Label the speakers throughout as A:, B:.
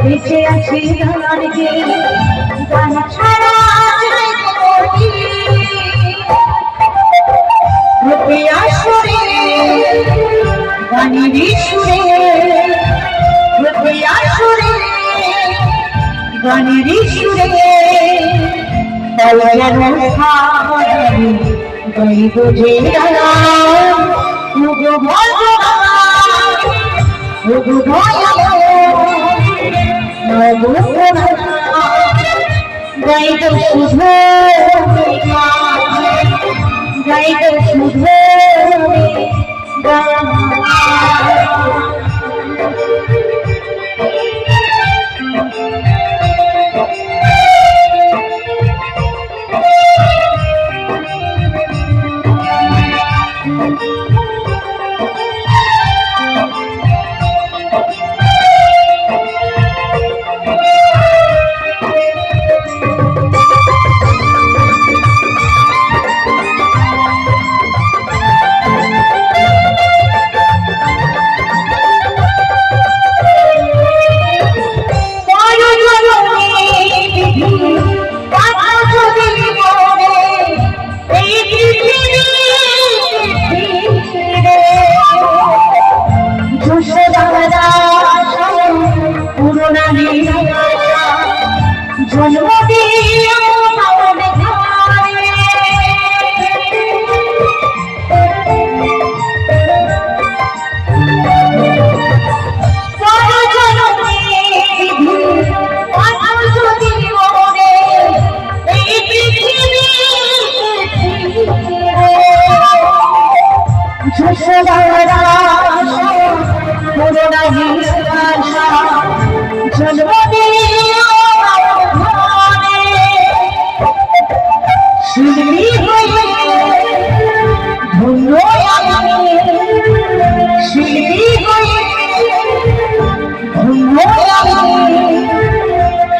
A: বেঁচে আছি গান ছাড়া আসরে গানের সুরে আসরে গানের সুরে গাইব যে গাইব শুধু গাইব শুধু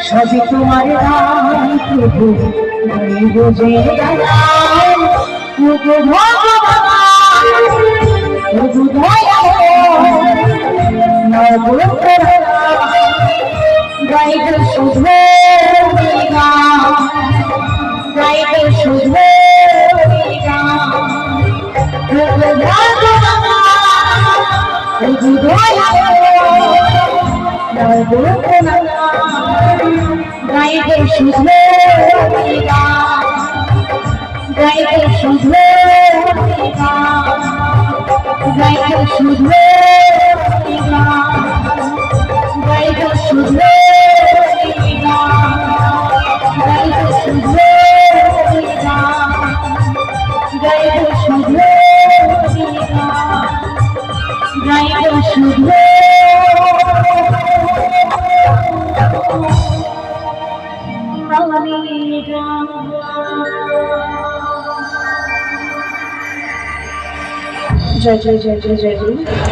A: সবই তোমার প্রভু বুঝে গাইব শুধু গাইব শুধু গাইবে শুধু গাইবে শুধু গাইবে শুধু গাইবে শুধু গাইবে শুধু গাইবে শুধু গাইবে শুধু জয় জয় জয় জয় জয় জয়।